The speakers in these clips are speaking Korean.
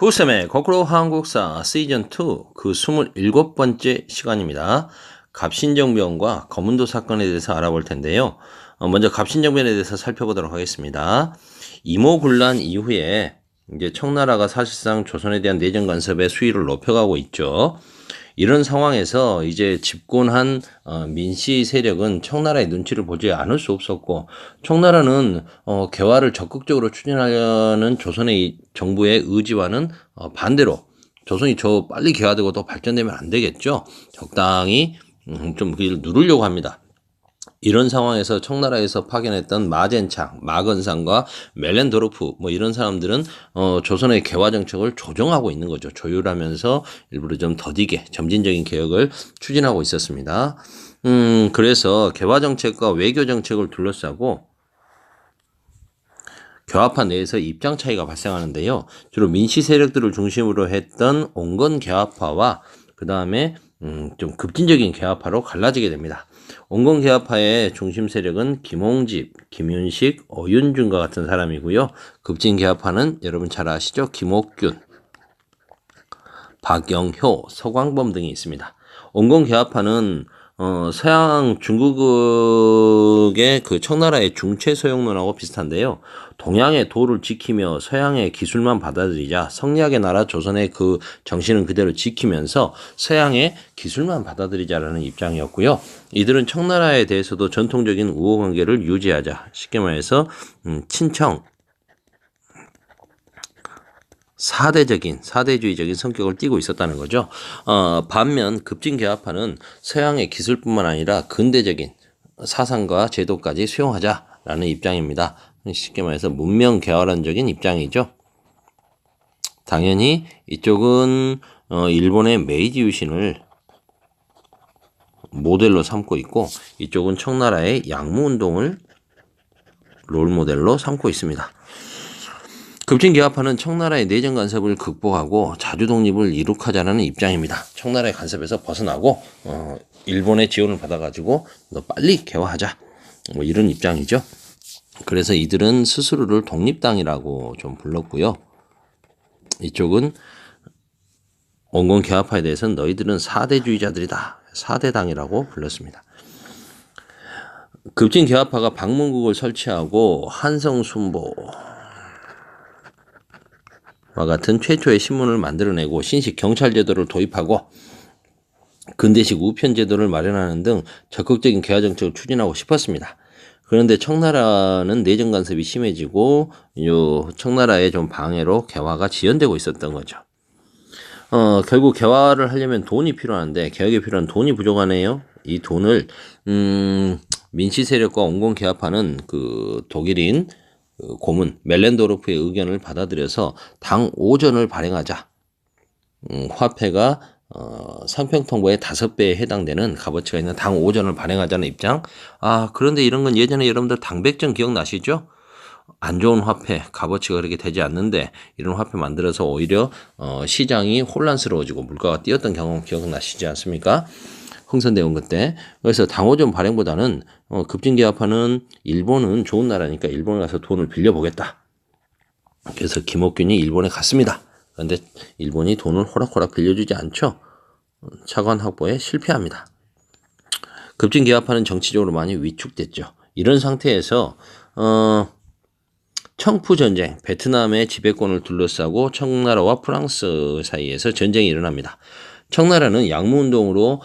부쌤의 거꾸로 한국사 시즌2 그 27번째 시간입니다. 갑신정변과 거문도 사건에 대해서 알아볼 텐데요. 먼저 갑신정변에 대해서 살펴보도록 하겠습니다. 이모군란 이후에 이제 청나라가 사실상 조선에 대한 내정 간섭의 수위를 높여가고 있죠. 이런 상황에서 이제 집권한 민씨 세력은 청나라의 눈치를 보지 않을 수 없었고, 청나라는 개화를 적극적으로 추진하려는 조선의 정부의 의지와는 반대로 조선이 저 빨리 개화되고 더 발전되면 안 되겠죠. 적당히 좀 그걸 누르려고 합니다. 이런 상황에서 청나라에서 파견했던 마젠창, 마건상과 멜렌도르프 뭐 이런 사람들은 조선의 개화 정책을 조정하고 있는 거죠. 조율하면서 일부러 좀 더디게 점진적인 개혁을 추진하고 있었습니다. 그래서 개화 정책과 외교 정책을 둘러싸고 개화파 내에서 입장 차이가 발생하는데요. 주로 민씨 세력들을 중심으로 했던 온건 개화파와 그 다음에 좀 급진적인 개화파로 갈라지게 됩니다. 온건 개화파의 중심 세력은 김홍집, 김윤식, 어윤준과 같은 사람이고요. 급진 개화파는 여러분 잘 아시죠? 김옥균, 박영효, 서광범 등이 있습니다. 온건 개화파는 서양 중국의 그 청나라의 중체 서용론하고 비슷한데요. 동양의 도를 지키며 서양의 기술만 받아들이자, 성리학의 나라 조선의 그 정신은 그대로 지키면서 서양의 기술만 받아들이자라는 입장이었고요. 이들은 청나라에 대해서도 전통적인 우호관계를 유지하자, 쉽게 말해서 친청, 사대주의적인 성격을 띠고 있었다는 거죠. 반면 급진 개화파는 서양의 기술뿐만 아니라 근대적인 사상과 제도까지 수용하자라는 입장입니다. 쉽게 말해서 문명 개화론적인 입장이죠. 당연히 이쪽은 일본의 메이지 유신을 모델로 삼고 있고, 이쪽은 청나라의 양무운동을 롤모델로 삼고 있습니다. 급진 개화파는 청나라의 내정 간섭을 극복하고 자주 독립을 이룩하자는 입장입니다. 청나라의 간섭에서 벗어나고 일본의 지원을 받아가지고 너 빨리 개화하자, 뭐 이런 입장이죠. 그래서 이들은 스스로를 독립당이라고 좀 불렀고요. 이쪽은 온건 개화파에 대해서는 너희들은 사대주의자들이다, 사대당이라고 불렀습니다. 급진 개화파가 방문국을 설치하고 한성순보 와 같은 최초의 신문을 만들어내고 신식 경찰제도를 도입하고 근대식 우편제도를 마련하는 등 적극적인 개화 정책을 추진하고 싶었습니다. 그런데 청나라는 내정 간섭이 심해지고 청나라의 좀 방해로 개화가 지연되고 있었던 거죠. 결국 개화를 하려면 돈이 필요한데 개혁에 필요한 돈이 부족하네요. 이 돈을 민씨 세력과 온건 개화파는 그 독일인 고문 멜렌도르프의 의견을 받아들여서 당 5전을 발행하자. 화폐가 상평통보의 5배에 해당되는 값어치가 있는 당 5전을 발행하자는 입장. 그런데 이런 건 예전에 여러분들 당백전 기억나시죠? 안 좋은 화폐, 값어치가 그렇게 되지 않는데 이런 화폐 만들어서 오히려 시장이 혼란스러워지고 물가가 뛰었던 경험 기억나시지 않습니까? 흥선대원 그때. 그래서 당호전 발행보다는 급진 개화파는 일본은 좋은 나라니까 일본에 가서 돈을 빌려보겠다. 그래서 김옥균이 일본에 갔습니다. 그런데 일본이 돈을 호락호락 빌려주지 않죠. 차관 확보에 실패합니다. 급진 개화파는 정치적으로 많이 위축됐죠. 이런 상태에서 청푸전쟁, 베트남의 지배권을 둘러싸고 청나라와 프랑스 사이에서 전쟁이 일어납니다. 청나라는 양무운동으로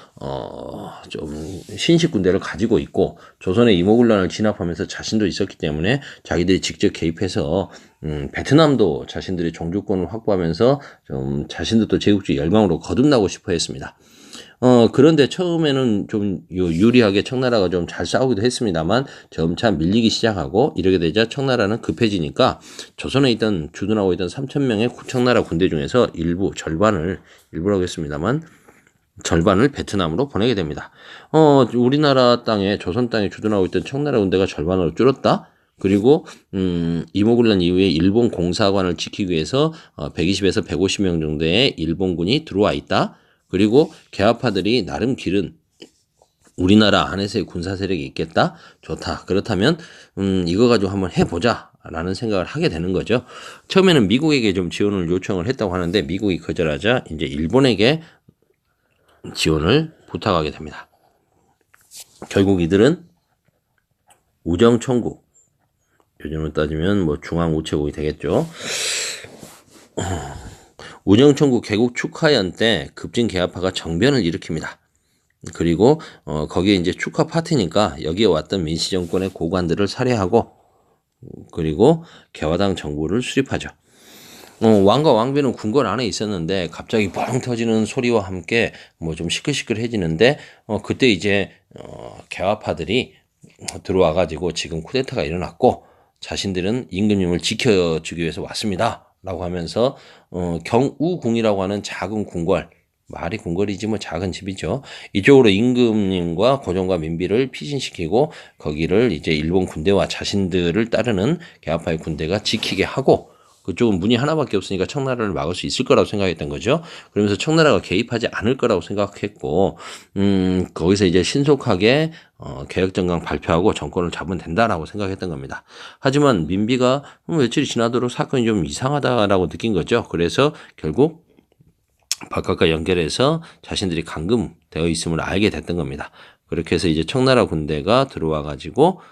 좀 신식 군대를 가지고 있고 조선의 이모군란을 진압하면서 자신도 있었기 때문에 자기들이 직접 개입해서 베트남도 자신들의 종주권을 확보하면서 좀 자신들도 제국주의 열망으로 거듭나고 싶어 했습니다. 그런데 처음에는 좀 유리하게 청나라가 좀 잘 싸우기도 했습니다만 점차 밀리기 시작하고 이러게 되자 청나라는 급해지니까 조선에 있던 주둔하고 있던 3,000명의 청나라 군대 중에서 일부라고 했습니다만 절반을 베트남으로 보내게 됩니다. 우리나라 땅에 조선 땅에 주둔하고 있던 청나라 군대가 절반으로 줄었다. 그리고 이모군란 이후에 일본 공사관을 지키기 위해서 120에서 150명 정도의 일본군이 들어와 있다. 그리고 개화파들이 나름 기른 우리나라 안에서의 군사 세력이 있겠다? 좋다. 그렇다면 이거 가지고 한번 해보자 라는 생각을 하게 되는 거죠. 처음에는 미국에게 좀 지원을 요청을 했다고 하는데 미국이 거절하자 이제 일본에게 지원을 부탁하게 됩니다. 결국 이들은 우정총국, 요즘으로 따지면 뭐 중앙우체국이 되겠죠. 우정총국 개국 축하연 때 급진 개화파가 정변을 일으킵니다. 그리고 거기에 이제 축하 파티니까 여기에 왔던 민씨 정권의 고관들을 살해하고 그리고 개화당 정부를 수립하죠. 왕과 왕비는 궁궐 안에 있었는데 갑자기 뻥 터지는 소리와 함께 뭐 좀 시끌시끌해지는데 그때 이제 개화파들이 들어와 가지고 지금 쿠데타가 일어났고 자신들은 임금님을 지켜주기 위해서 왔습니다 라고 하면서 경우궁이라고 하는 작은 궁궐, 말이 궁궐이지 뭐 작은 집이죠. 이쪽으로 임금님과 고종과 민비를 피신시키고 거기를 이제 일본 군대와 자신들을 따르는 개화파의 군대가 지키게 하고 그쪽은 문이 하나밖에 없으니까 청나라를 막을 수 있을 거라고 생각했던 거죠. 그러면서 청나라가 개입하지 않을 거라고 생각했고 거기서 이제 신속하게 개혁정강 발표하고 정권을 잡으면 된다라고 생각했던 겁니다. 하지만 민비가 며칠이 지나도록 사건이 좀 이상하다라고 느낀 거죠. 그래서 결국 박학과 연결해서 자신들이 감금되어 있음을 알게 됐던 겁니다. 그렇게 해서 이제 청나라 군대가 들어와 가지고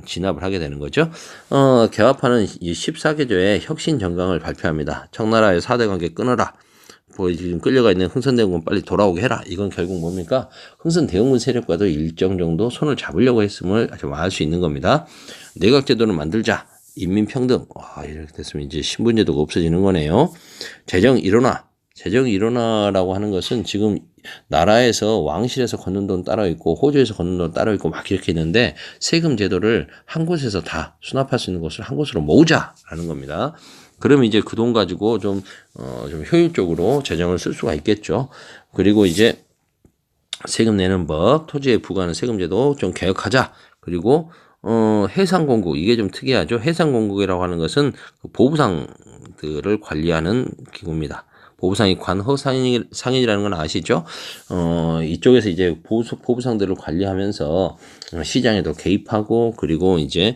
진압을 하게 되는 거죠. 개화파는 이 14개조의 혁신 정강을 발표합니다. 청나라의 4대 관계 끊어라. 뭐 지금 끌려가 있는 흥선대원군 빨리 돌아오게 해라. 이건 결국 뭡니까? 흥선대원군 세력과도 일정 정도 손을 잡으려고 했음을 좀 알 수 있는 겁니다. 내각제도를 만들자. 인민평등. 이렇게 됐으면 이제 신분제도가 없어지는 거네요. 재정 일어나. 재정 일어나라고 하는 것은 지금 나라에서 왕실에서 걷는 돈 따로 있고 호주에서 걷는 돈 따로 있고 막 이렇게 있는데 세금 제도를 한 곳에서 다 수납할 수 있는 곳을 한 곳으로 모으자라는 겁니다. 그러면 이제 그 돈 가지고 좀 효율적으로 재정을 쓸 수가 있겠죠. 그리고 이제 세금 내는 법, 토지에 부과하는 세금 제도 좀 개혁하자. 그리고 해상공국, 이게 좀 특이하죠. 해상공국이라고 하는 것은 그 보부상들을 관리하는 기구입니다. 보부상이 관허상인이라는 건 아시죠? 이쪽에서 이제 보부상들을 관리하면서 시장에도 개입하고 그리고 이제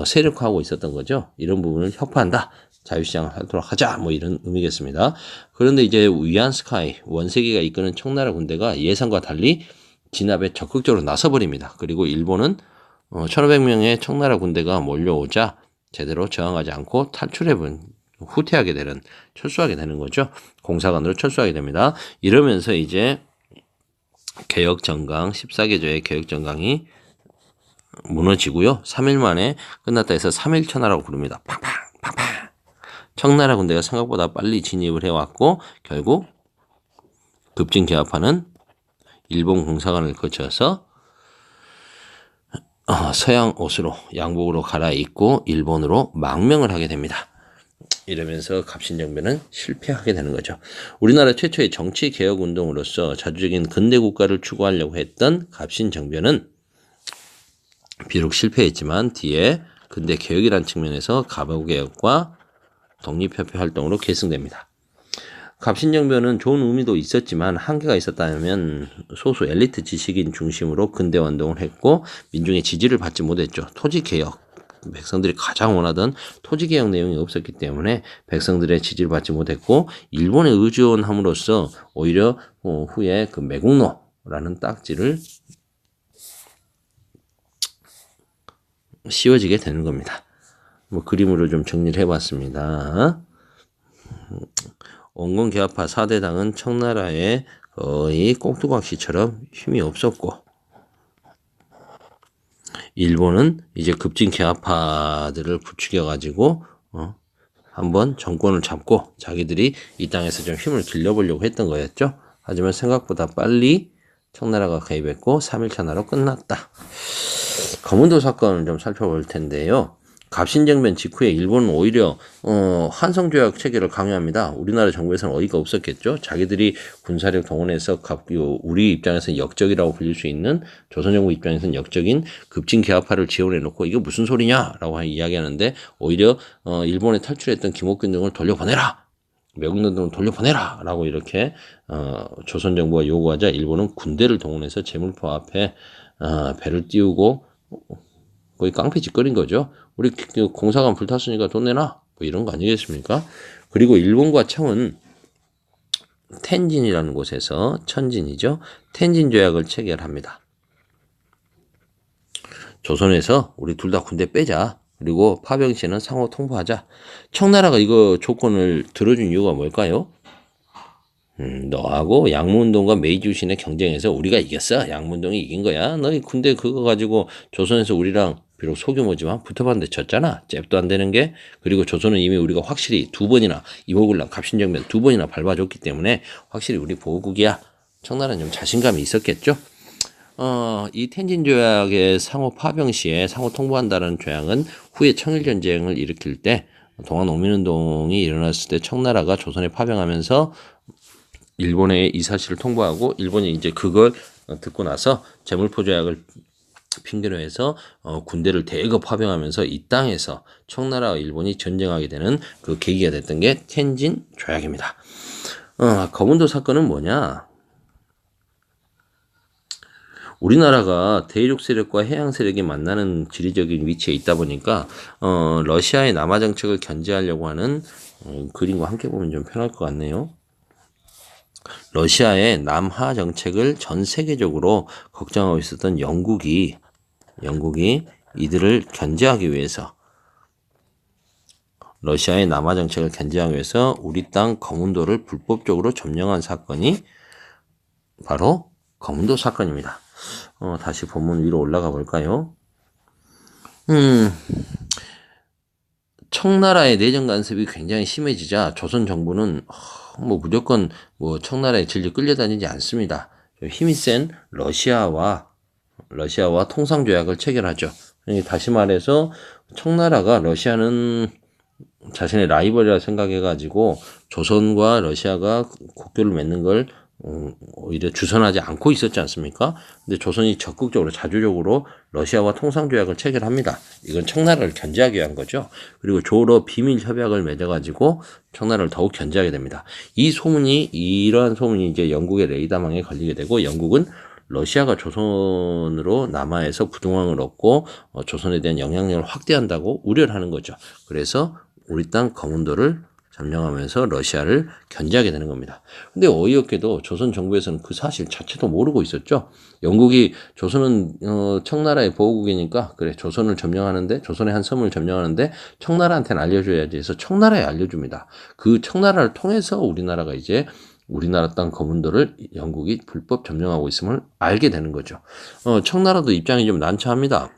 세력화하고 있었던 거죠. 이런 부분을 협파한다. 자유시장을 하도록 하자. 뭐 이런 의미겠습니다. 그런데 이제 위안스카이 원세기가 이끄는 청나라 군대가 예상과 달리 진압에 적극적으로 나서버립니다. 그리고 일본은 1500명의 청나라 군대가 몰려오자 제대로 저항하지 않고 후퇴하게 되는, 철수하게 되는 거죠. 공사관으로 철수하게 됩니다. 이러면서 이제 개혁정강, 14개조의 개혁정강이 무너지고요. 3일 만에 끝났다 해서 3일천하라고 부릅니다. 팡팡. 청나라 군대가 생각보다 빨리 진입을 해왔고 결국 급진 개화파는 일본 공사관을 거쳐서 서양 옷으로 양복으로 갈아입고 일본으로 망명을 하게 됩니다. 이러면서 갑신정변은 실패하게 되는 거죠. 우리나라 최초의 정치개혁운동으로서 자주적인 근대국가를 추구하려고 했던 갑신정변은 비록 실패했지만 뒤에 근대개혁이라는 측면에서 가보개혁과 독립협회 활동으로 계승됩니다. 갑신정변은 좋은 의미도 있었지만 한계가 있었다면 소수 엘리트 지식인 중심으로 근대운동을 했고 민중의 지지를 받지 못했죠. 토지개혁, 백성들이 가장 원하던 토지개혁 내용이 없었기 때문에 백성들의 지지를 받지 못했고 일본에 의존함으로써 오히려 후에 그 매국노라는 딱지를 씌워지게 되는 겁니다. 뭐 그림으로 좀 정리를 해봤습니다. 원건개화파 4대당은 청나라에 거의 꼭두각시처럼 힘이 없었고 일본은 이제 급진 개화파들을 부추겨가지고 한번 정권을 잡고 자기들이 이 땅에서 좀 힘을 길러보려고 했던 거였죠. 하지만 생각보다 빨리 청나라가 개입했고 3일천하로 끝났다. 거문도 사건을 좀 살펴볼 텐데요. 갑신정변 직후에 일본은 오히려 한성조약 체계를 강요합니다. 우리나라 정부에서는 어이가 없었겠죠. 자기들이 군사력 동원해서 우리 입장에서는 역적이라고 불릴 수 있는 조선정부 입장에서는 역적인 급진 개화파를 지원해놓고 이게 무슨 소리냐라고 이야기하는데 오히려 일본에 탈출했던 김옥균 등을 돌려보내라. 매국노 등을 돌려보내라 라고 이렇게 조선정부가 요구하자 일본은 군대를 동원해서 제물포 앞에 배를 띄우고 거의 깡패 짓거린 거죠. 우리 공사관 불탔으니까 돈 내놔 뭐 이런 거 아니겠습니까? 그리고 일본과 청은 텐진이라는 곳에서 천진이죠. 텐진 조약을 체결합니다. 조선에서 우리 둘 다 군대 빼자. 그리고 파병시는 상호 통보하자. 청나라가 이거 조건을 들어준 이유가 뭘까요? 너하고 양무운동과 메이주신의 경쟁에서 우리가 이겼어. 양무운동이 이긴 거야. 너희 군대 그거 가지고 조선에서 우리랑 비록 소규모지만 붙어봤는데 졌잖아. 잽도 안 되는 게. 그리고 조선은 이미 우리가 확실히 2번이나 이보굴랑 갑신정변 2번이나 밟아줬기 때문에 확실히 우리 보호국이야. 청나라는 좀 자신감이 있었겠죠. 이 텐진조약의 상호 파병 시에 상호 통보한다는 조약은 후에 청일전쟁을 일으킬 때 동학농민운동이 일어났을 때 청나라가 조선에 파병하면서 일본에 이 사실을 통보하고 일본이 이제 그걸 듣고 나서 제물포 조약을 핑계로 해서 군대를 대거 파병하면서 이 땅에서 청나라와 일본이 전쟁하게 되는 그 계기가 됐던 게 텐진 조약입니다. 거문도 사건은 뭐냐? 우리나라가 대륙 세력과 해양 세력이 만나는 지리적인 위치에 있다 보니까 러시아의 남하 정책을 견제하려고 하는 그림과 함께 보면 좀 편할 것 같네요. 러시아의 남하 정책을 전 세계적으로 걱정하고 있었던 영국이 이들을 견제하기 위해서 러시아의 남하 정책을 견제하기 위해서 우리 땅 거문도를 불법적으로 점령한 사건이 바로 거문도 사건입니다. 다시 본문 위로 올라가 볼까요? 청나라의 내정 간섭이 굉장히 심해지자 조선 정부는 뭐 무조건 뭐 청나라에 질질 끌려다니지 않습니다. 힘이 센 러시아와 통상 조약을 체결하죠. 다시 말해서 청나라가 러시아는 자신의 라이벌이라 생각해가지고 조선과 러시아가 국교를 맺는 걸 오히려 주선하지 않고 있었지 않습니까? 근데 조선이 적극적으로 자주적으로 러시아와 통상조약을 체결합니다. 이건 청나라를 견제하기 위한 거죠. 그리고 조로 비밀 협약을 맺어가지고 청나라를 더욱 견제하게 됩니다. 이러한 소문이 이제 영국의 레이더망에 걸리게 되고 영국은 러시아가 조선으로 남하에서 부동항을 얻고 조선에 대한 영향력을 확대한다고 우려를 하는 거죠. 그래서 우리 땅 거문도를 점령하면서 러시아를 견제하게 되는 겁니다. 근데 어이없게도 조선 정부에서는 그 사실 자체도 모르고 있었죠. 영국이 조선은 청나라의 보호국이니까 그래 조선을 점령하는데 조선의 한 섬을 점령하는데 청나라한테는 알려줘야지 해서 청나라에 알려줍니다. 그 청나라를 통해서 우리나라가 이제 우리나라 땅 거문도를 영국이 불법 점령하고 있음을 알게 되는 거죠. 청나라도 입장이 좀 난처합니다.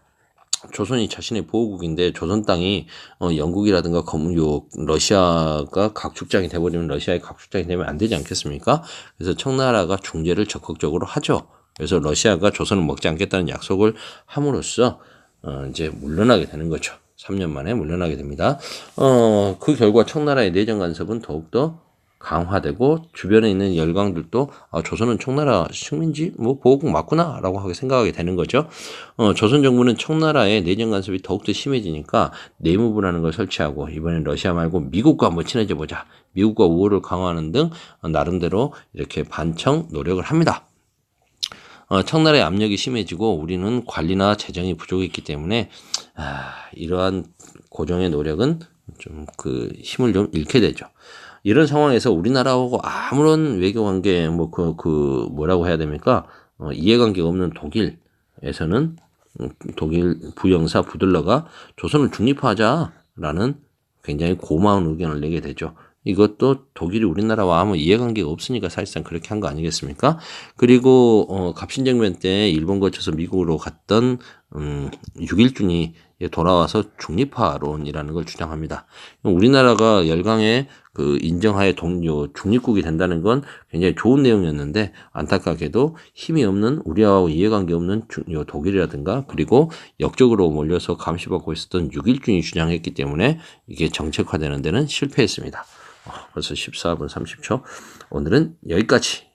조선이 자신의 보호국인데 조선 땅이 영국이라든가 러시아가 각축장이 돼버리면 러시아의 각축장이 되면 안 되지 않겠습니까? 그래서 청나라가 중재를 적극적으로 하죠. 그래서 러시아가 조선을 먹지 않겠다는 약속을 함으로써 이제 물러나게 되는 거죠. 3년 만에 물러나게 됩니다. 그 결과 청나라의 내정 간섭은 더욱더 강화되고 주변에 있는 열강들도 조선은 청나라 식민지 뭐 보호국 맞구나 라고 하게 생각하게 되는 거죠. 조선 정부는 청나라의 내정 간섭이 더욱더 심해지니까 내무부라는 걸 설치하고 이번엔 러시아 말고 미국과 한번 친해져 보자. 미국과 우호를 강화하는 등 나름대로 이렇게 반청 노력을 합니다. 청나라의 압력이 심해지고 우리는 관리나 재정이 부족했기 때문에 이러한 고정의 노력은 좀 그 힘을 좀 잃게 되죠. 이런 상황에서 우리나라하고 아무런 외교관계 뭐라고 해야 됩니까? 이해관계가 없는 독일에서는 독일 부영사 부들러가 조선을 중립화하자라는 굉장히 고마운 의견을 내게 되죠. 이것도 독일이 우리나라와 아무 이해관계가 없으니까 사실상 그렇게 한 거 아니겠습니까? 그리고 갑신정변 때 일본 거쳐서 미국으로 갔던 6.1준이 돌아와서 중립화론이라는 걸 주장합니다. 우리나라가 열강의 그 인정하에 중립국이 된다는 건 굉장히 좋은 내용이었는데 안타깝게도 힘이 없는 우리하고 이해관계 없는 독일이라든가 그리고 역적으로 몰려서 감시받고 있었던 6.1준이 주장했기 때문에 이게 정책화되는 데는 실패했습니다. 벌써 14분 30초. 오늘은 여기까지.